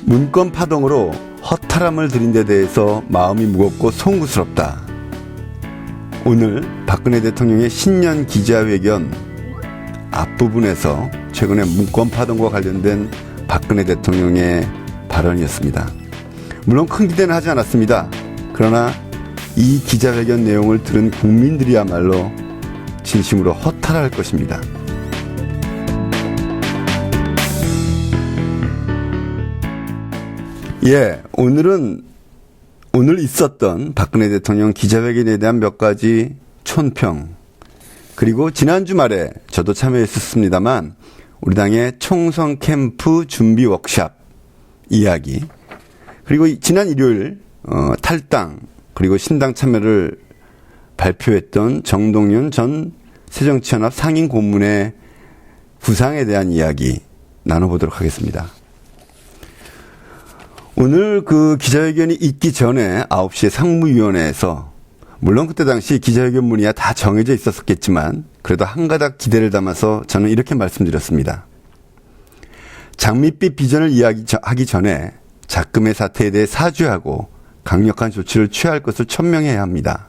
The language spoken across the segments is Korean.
문건 파동으로 허탈함을 들인 데 대해서 마음이 무겁고 송구스럽다. 오늘 박근혜 대통령의 신년 기자회견 앞부분에서 최근에 문건 파동과 관련된 박근혜 대통령의 발언이었습니다. 물론 큰 기대는 하지 않았습니다. 그러나 이 기자회견 내용을 들은 국민들이야말로 진심으로 허탈할 것입니다. 오늘 있었던 박근혜 대통령 기자회견에 대한 몇 가지 촌평, 그리고 지난 주말에 저도 참여했었습니다만 우리 당의 총선 캠프 준비 워크샵 이야기, 그리고 지난 일요일 탈당 그리고 신당 참여를 발표했던 정동윤 전 새정치연합 상임 고문의 부상에 대한 이야기 나눠보도록 하겠습니다. 오늘 그 기자회견이 있기 전에 9시에 상무위원회에서, 물론 그때 당시 기자회견 문의야 다 정해져 있었겠지만 그래도 한 가닥 기대를 담아서 저는 이렇게 말씀드렸습니다. 장밋빛 비전을 이야기하기 전에 작금의 사태에 대해 사죄하고 강력한 조치를 취할 것을 천명해야 합니다.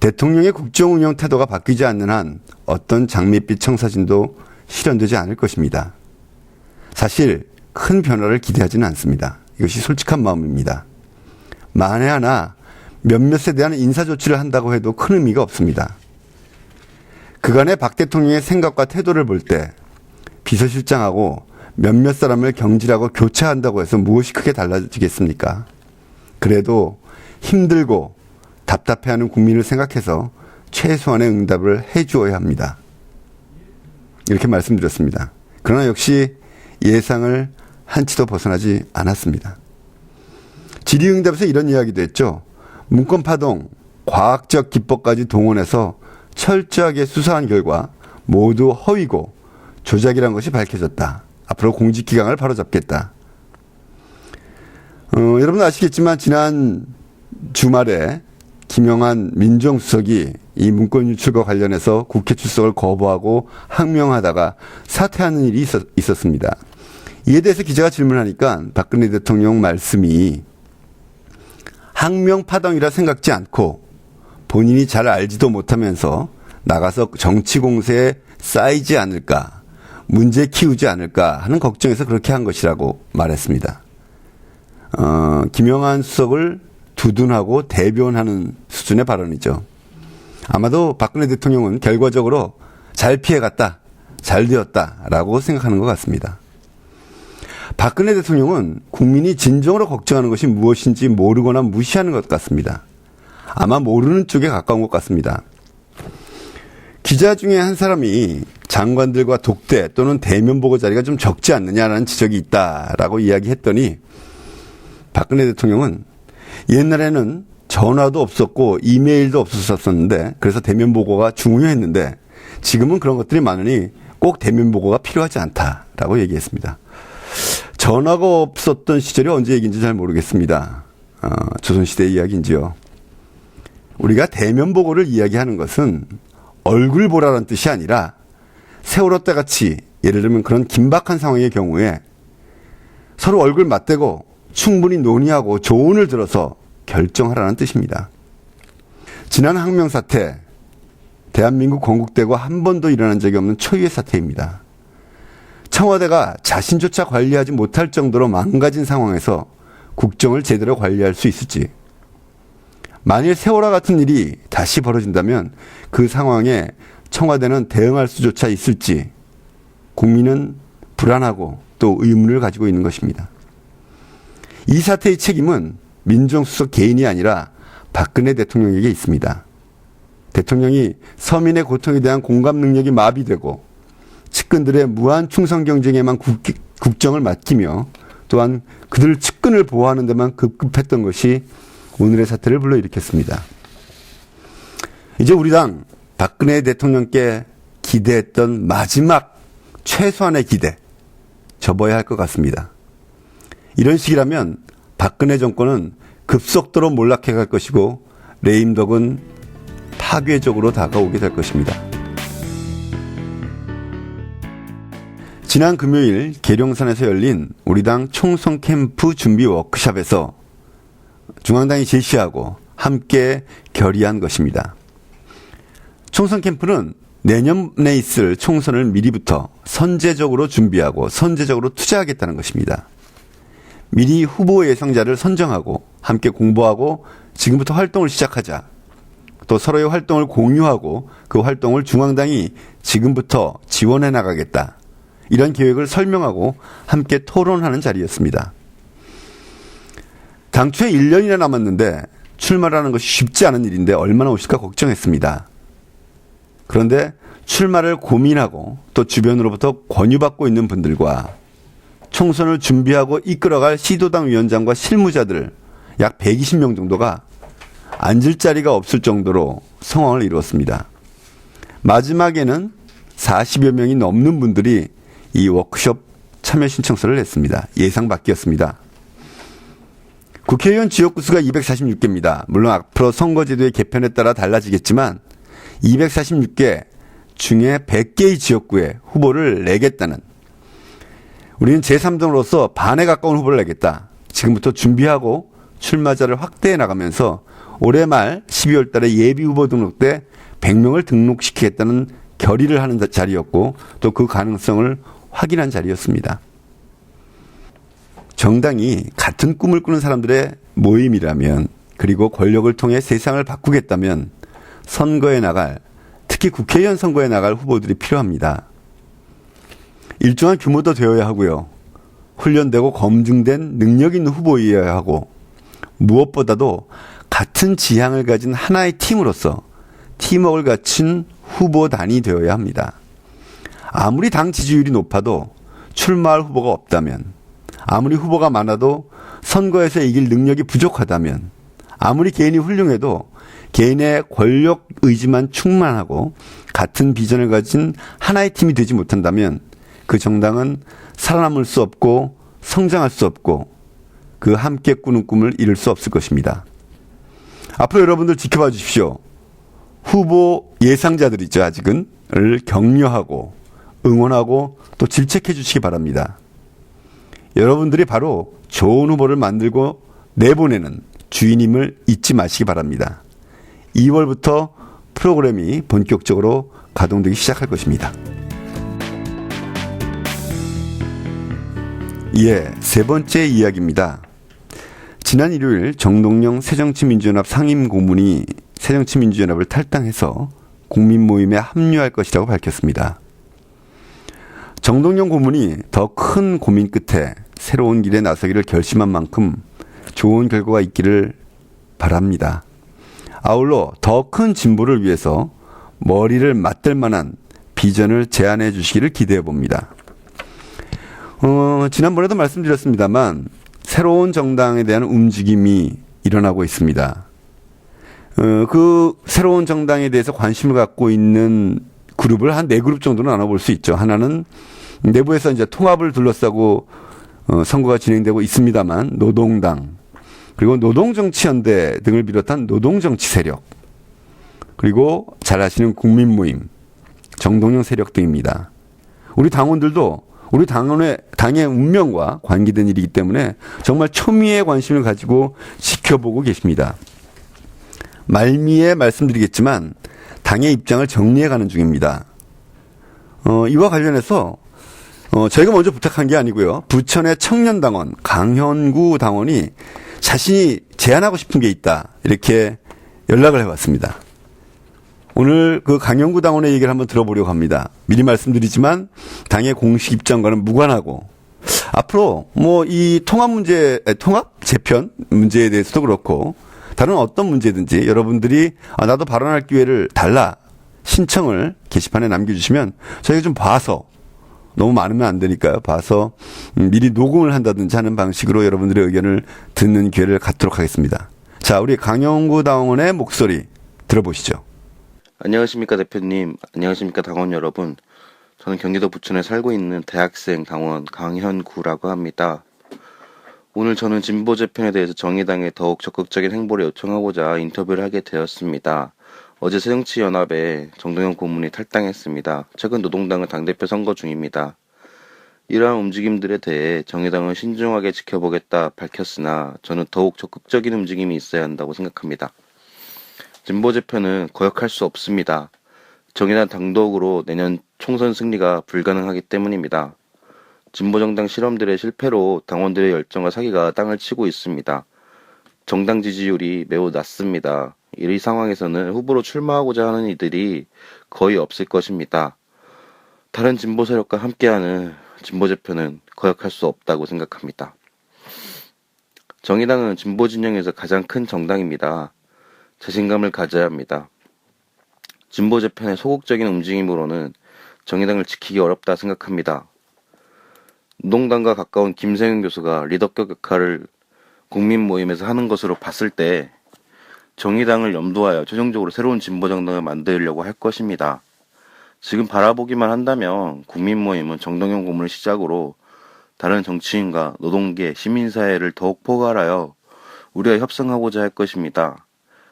대통령의 국정운영 태도가 바뀌지 않는 한 어떤 장밋빛 청사진도 실현되지 않을 것입니다. 사실 큰 변화를 기대하지는 않습니다. 이것이 솔직한 마음입니다. 만에 하나 몇몇에 대한 인사조치를 한다고 해도 큰 의미가 없습니다. 그간의 박 대통령의 생각과 태도를 볼 때 비서실장하고 몇몇 사람을 경질하고 교체한다고 해서 무엇이 크게 달라지겠습니까? 그래도 힘들고 답답해하는 국민을 생각해서 최소한의 응답을 해주어야 합니다. 이렇게 말씀드렸습니다. 그러나 역시 예상을 한치도 벗어나지 않았습니다. 질의응답에서 이런 이야기도 했죠. 문건 파동, 과학적 기법까지 동원해서 철저하게 수사한 결과 모두 허위고 조작이란 것이 밝혀졌다. 앞으로 공직기강을 바로잡겠다. 여러분 아시겠지만 지난 주말에 김영한 민정수석이 이 문건 유출과 관련해서 국회 출석을 거부하고 항명하다가 사퇴하는 일이 있었습니다. 이에 대해서 기자가 질문하니까 박근혜 대통령 말씀이 항명파동이라 생각지 않고 본인이 잘 알지도 못하면서 나가서 정치 공세에 쌓이지 않을까, 문제 키우지 않을까 하는 걱정에서 그렇게 한 것이라고 말했습니다. 김영한 수석을 두둔하고 대변하는 수준의 발언이죠. 아마도 박근혜 대통령은 결과적으로 잘 피해갔다, 잘 되었다라고 생각하는 것 같습니다. 박근혜 대통령은 국민이 진정으로 걱정하는 것이 무엇인지 모르거나 무시하는 것 같습니다. 아마 모르는 쪽에 가까운 것 같습니다. 기자 중에 한 사람이 장관들과 독대 또는 대면 보고 자리가 좀 적지 않느냐라는 지적이 있다라고 이야기했더니 박근혜 대통령은 옛날에는 전화도 없었고 이메일도 없었었는데 그래서 대면 보고가 중요했는데 지금은 그런 것들이 많으니 꼭 대면 보고가 필요하지 않다라고 얘기했습니다. 전화가 없었던 시절이 언제 얘기인지 잘 모르겠습니다. 조선시대 이야기인지요. 우리가 대면 보고를 이야기하는 것은 얼굴 보라는 뜻이 아니라 세월호 때같이 예를 들면 그런 긴박한 상황의 경우에 서로 얼굴 맞대고 충분히 논의하고 조언을 들어서 결정하라는 뜻입니다. 지난 항명 사태, 대한민국 건국되고 한 번도 일어난 적이 없는 초유의 사태입니다. 청와대가 자신조차 관리하지 못할 정도로 망가진 상황에서 국정을 제대로 관리할 수 있을지, 만일 세월호 같은 일이 다시 벌어진다면 그 상황에 청와대는 대응할 수조차 있을지 국민은 불안하고 또 의문을 가지고 있는 것입니다. 이 사태의 책임은 민정수석 개인이 아니라 박근혜 대통령에게 있습니다. 대통령이 서민의 고통에 대한 공감 능력이 마비되고 측근들의 무한 충성 경쟁에만 국정을 맡기며 또한 그들 측근을 보호하는 데만 급급했던 것이 오늘의 사태를 불러일으켰습니다. 이제 우리 당 박근혜 대통령께 기대했던 마지막 최소한의 기대 접어야 할 것 같습니다. 이런 식이라면 박근혜 정권은 급속도로 몰락해 갈 것이고 레임덕은 파괴적으로 다가오게 될 것입니다. 지난 금요일 계룡산에서 열린 우리 당 총선 캠프 준비 워크숍에서 중앙당이 제시하고 함께 결의한 것입니다. 총선 캠프는 내년에 있을 총선을 미리부터 선제적으로 준비하고 선제적으로 투자하겠다는 것입니다. 미리 후보 예상자를 선정하고 함께 공부하고 지금부터 활동을 시작하자. 또 서로의 활동을 공유하고 그 활동을 중앙당이 지금부터 지원해 나가겠다. 이런 계획을 설명하고 함께 토론하는 자리였습니다. 당초에 1년이나 남았는데 출마라는 것이 쉽지 않은 일인데 얼마나 오실까 걱정했습니다. 그런데 출마를 고민하고 또 주변으로부터 권유받고 있는 분들과 총선을 준비하고 이끌어갈 시도당 위원장과 실무자들 약 120명 정도가 앉을 자리가 없을 정도로 성황을 이루었습니다. 마지막에는 40여 명이 넘는 분들이 이 워크숍 참여 신청서를 냈습니다. 예상 밖이었습니다. 국회의원 지역구 수가 246개입니다. 물론 앞으로 선거제도의 개편에 따라 달라지겠지만 246개 중에 100개의 지역구에 후보를 내겠다는, 우리는 제3당으로서 반에 가까운 후보를 내겠다. 지금부터 준비하고 출마자를 확대해 나가면서 올해 말 12월 달에 예비 후보 등록 때 100명을 등록시키겠다는 결의를 하는 자리였고 또 그 가능성을 확인한 자리였습니다. 정당이 같은 꿈을 꾸는 사람들의 모임이라면, 그리고 권력을 통해 세상을 바꾸겠다면 선거에 나갈, 특히 국회의원 선거에 나갈 후보들이 필요합니다. 일정한 규모도 되어야 하고요. 훈련되고 검증된 능력 있는 후보이어야 하고, 무엇보다도 같은 지향을 가진 하나의 팀으로서 팀워크를 갖춘 후보단이 되어야 합니다. 아무리 당 지지율이 높아도 출마할 후보가 없다면, 아무리 후보가 많아도 선거에서 이길 능력이 부족하다면, 아무리 개인이 훌륭해도 개인의 권력 의지만 충만하고 같은 비전을 가진 하나의 팀이 되지 못한다면 그 정당은 살아남을 수 없고 성장할 수 없고 그 함께 꾸는 꿈을 이룰 수 없을 것입니다. 앞으로 여러분들 지켜봐 주십시오. 후보 예상자들 있죠, 아직은. 을 격려하고 응원하고 또 질책해 주시기 바랍니다. 여러분들이 바로 좋은 후보를 만들고 내보내는 주인임을 잊지 마시기 바랍니다. 2월부터 프로그램이 본격적으로 가동되기 시작할 것입니다. 세 번째 이야기입니다. 지난 일요일 정동영 새정치민주연합 상임고문이 새정치민주연합을 탈당해서 국민모임에 합류할 것이라고 밝혔습니다. 정동영 고문이 더 큰 고민 끝에 새로운 길에 나서기를 결심한 만큼 좋은 결과가 있기를 바랍니다. 아울러 더 큰 진보를 위해서 머리를 맞댈 만한 비전을 제안해 주시기를 기대해 봅니다. 지난번에도 말씀드렸습니다만 새로운 정당에 대한 움직임이 일어나고 있습니다. 그 새로운 정당에 대해서 관심을 갖고 있는 그룹을 한 4그룹 정도는 나눠볼 수 있죠. 하나는 내부에서 이제 통합을 둘러싸고 선거가 진행되고 있습니다만 노동당, 그리고 노동정치연대 등을 비롯한 노동정치 세력, 그리고 잘 아시는 국민모임, 정동영 세력 등입니다. 우리 당원들도 우리 당의 운명과 관계된 일이기 때문에 정말 초미의 관심을 가지고 지켜보고 계십니다. 말미에 말씀드리겠지만 당의 입장을 정리해가는 중입니다. 이와 관련해서 저희가 먼저 부탁한 게 아니고요. 부천의 청년당원 강현구 당원이 자신이 제안하고 싶은 게 있다, 이렇게 연락을 해왔습니다. 오늘 그 강현구 당원의 얘기를 한번 들어보려고 합니다. 미리 말씀드리지만 당의 공식 입장과는 무관하고 앞으로 이 통합 재편 문제에 대해서도 그렇고 다른 어떤 문제든지 여러분들이 나도 발언할 기회를 달라 신청을 게시판에 남겨주시면 저희가 좀 봐서, 너무 많으면 안 되니까요, 봐서 미리 녹음을 한다든지 하는 방식으로 여러분들의 의견을 듣는 기회를 갖도록 하겠습니다. 자, 우리 강현구 당원의 목소리 들어보시죠. 안녕하십니까 대표님, 안녕하십니까 당원 여러분. 저는 경기도 부천에 살고 있는 대학생 당원 강현구라고 합니다. 오늘 저는 진보 재편에 대해서 정의당에 더욱 적극적인 행보를 요청하고자 인터뷰를 하게 되었습니다. 어제 새정치연합에 정동영 고문이 탈당했습니다. 최근 노동당은 당대표 선거 중입니다. 이러한 움직임들에 대해 정의당은 신중하게 지켜보겠다 밝혔으나 저는 더욱 적극적인 움직임이 있어야 한다고 생각합니다. 진보재편은 거역할 수 없습니다. 정의당 단독으로 내년 총선 승리가 불가능하기 때문입니다. 진보정당 실험들의 실패로 당원들의 열정과 사기가 땅을 치고 있습니다. 정당 지지율이 매우 낮습니다. 이 상황에서는 후보로 출마하고자 하는 이들이 거의 없을 것입니다. 다른 진보 세력과 함께하는 진보재편은 거역할 수 없다고 생각합니다. 정의당은 진보 진영에서 가장 큰 정당입니다. 자신감을 가져야 합니다. 진보재편의 소극적인 움직임으로는 정의당을 지키기 어렵다 생각합니다. 노동당과 가까운 김세윤 교수가 리더격 역할을 국민 모임에서 하는 것으로 봤을 때 정의당을 염두하여 최종적으로 새로운 진보정당을 만들려고 할 것입니다. 지금 바라보기만 한다면 국민 모임은 정동영 고문을 시작으로 다른 정치인과 노동계, 시민사회를 더욱 포괄하여 우리가 협상하고자 할 것입니다.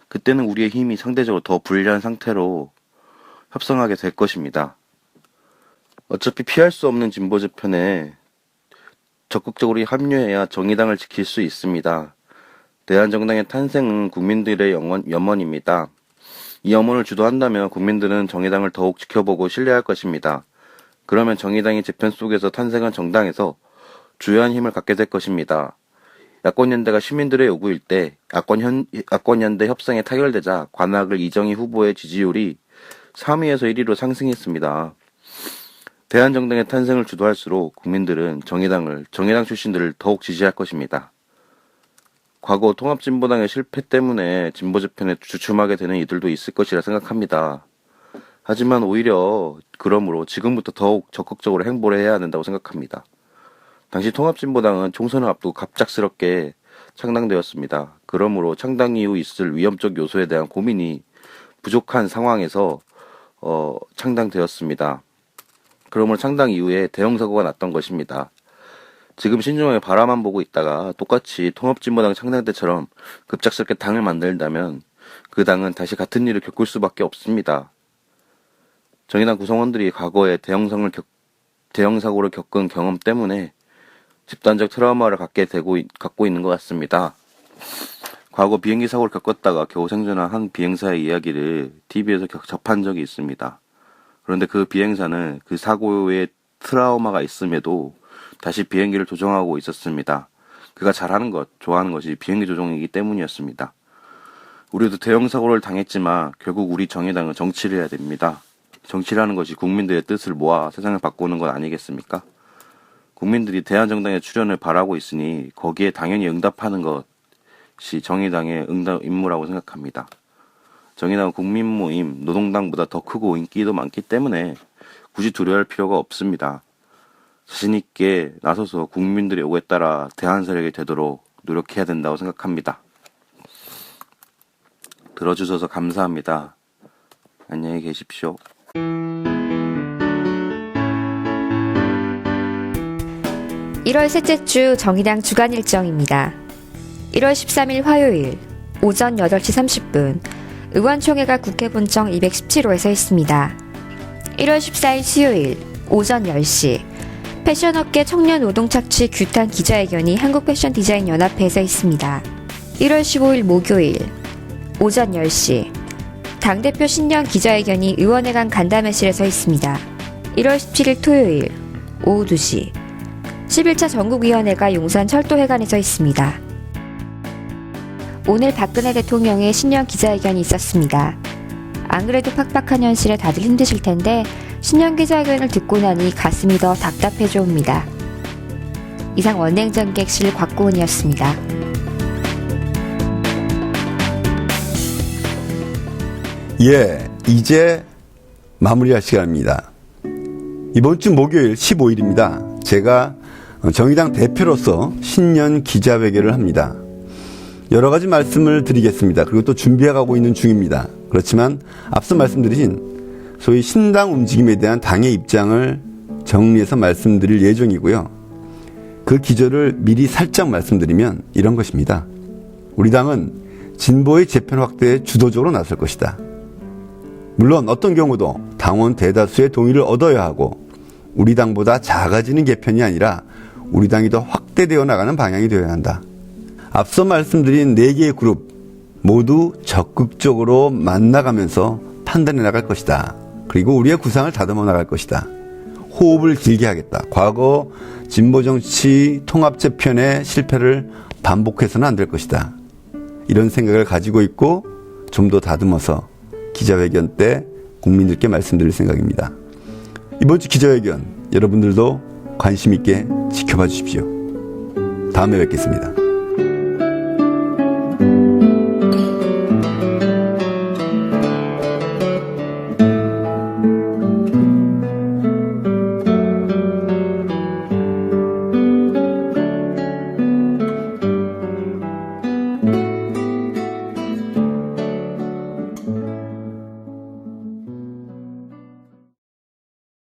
그때는 우리의 힘이 상대적으로 더 불리한 상태로 협상하게 될 것입니다. 어차피 피할 수 없는 진보재편에 적극적으로 합류해야 정의당을 지킬 수 있습니다. 대한정당의 탄생은 국민들의 염원입니다. 이 염원을 주도한다면 국민들은 정의당을 더욱 지켜보고 신뢰할 것입니다. 그러면 정의당이 재편 속에서 탄생한 정당에서 주요한 힘을 갖게 될 것입니다. 야권연대가 시민들의 요구일 때 야권연대 협상에 타결되자 관악을 이정희 후보의 지지율이 3위에서 1위로 상승했습니다. 대한정당의 탄생을 주도할수록 국민들은 정의당 출신들을 더욱 지지할 것입니다. 과거 통합진보당의 실패 때문에 진보재편에 주춤하게 되는 이들도 있을 것이라 생각합니다. 하지만 오히려 그러므로 지금부터 더욱 적극적으로 행보를 해야 한다고 생각합니다. 당시 통합진보당은 총선을 앞두고 갑작스럽게 창당되었습니다. 그러므로 창당 이후 있을 위험적 요소에 대한 고민이 부족한 상황에서 창당되었습니다. 그러므로 창당 이후에 대형 사고가 났던 것입니다. 지금 신중하게 바라만 보고 있다가 똑같이 통합진보당 창당 때처럼 급작스럽게 당을 만들다면 그 당은 다시 같은 일을 겪을 수밖에 없습니다. 정의당 구성원들이 과거에 대형 사고를 겪은 경험 때문에 집단적 트라우마를 갖고 있는 것 같습니다. 과거 비행기 사고를 겪었다가 겨우 생존한 한 비행사의 이야기를 TV에서 접한 적이 있습니다. 그런데 그 비행사는 그 사고에 트라우마가 있음에도 다시 비행기를 조종하고 있었습니다. 그가 잘하는 것, 좋아하는 것이 비행기 조종이기 때문이었습니다. 우리도 대형 사고를 당했지만 결국 우리 정의당은 정치를 해야 됩니다. 정치라는 것이 국민들의 뜻을 모아 세상을 바꾸는 것 아니겠습니까? 국민들이 대한정당의 출현을 바라고 있으니 거기에 당연히 응답하는 것이 정의당의 임무라고 생각합니다. 정의당은 국민 모임, 노동당보다 더 크고 인기도 많기 때문에 굳이 두려워할 필요가 없습니다. 자신있게 나서서 국민들의 요구에 따라 대한 세력이 되도록 노력해야 된다고 생각합니다. 들어주셔서 감사합니다. 안녕히 계십시오. 1월 셋째 주 정의당 주간 일정입니다. 1월 13일 화요일 오전 8시 30분 의원총회가 국회 본청 217호에서 있습니다. 1월 14일 수요일 오전 10시 패션업계 청년 노동 착취 규탄 기자회견이 한국패션디자인연합회에서 있습니다. 1월 15일 목요일 오전 10시 당대표 신년 기자회견이 의원회관 간담회실에서 있습니다. 1월 17일 토요일 오후 2시 11차 전국위원회가 용산 철도회관에서 있습니다. 오늘 박근혜 대통령의 신년 기자회견이 있었습니다. 안 그래도 팍팍한 현실에 다들 힘드실 텐데 신년 기자회견을 듣고 나니 가슴이 더 답답해져 옵니다. 이상 원행전객실 곽고은이었습니다. 예, 이제 마무리할 시간입니다. 이번 주 목요일 15일입니다. 제가 정의당 대표로서 신년 기자회견을 합니다. 여러 가지 말씀을 드리겠습니다. 그리고 또 준비해가고 있는 중입니다. 그렇지만 앞서 말씀드린 소위 신당 움직임에 대한 당의 입장을 정리해서 말씀드릴 예정이고요. 그 기조를 미리 살짝 말씀드리면 이런 것입니다. 우리 당은 진보의 재편 확대에 주도적으로 나설 것이다. 물론 어떤 경우도 당원 대다수의 동의를 얻어야 하고 우리 당보다 작아지는 개편이 아니라 우리 당이 더 확대되어 나가는 방향이 되어야 한다. 앞서 말씀드린 4개의 그룹 모두 적극적으로 만나가면서 판단해 나갈 것이다. 그리고 우리의 구상을 다듬어 나갈 것이다. 호흡을 길게 하겠다. 과거 진보정치 통합재편의 실패를 반복해서는 안 될 것이다. 이런 생각을 가지고 있고 좀 더 다듬어서 기자회견 때 국민들께 말씀드릴 생각입니다. 이번 주 기자회견 여러분들도 관심 있게 지켜봐 주십시오. 다음에 뵙겠습니다.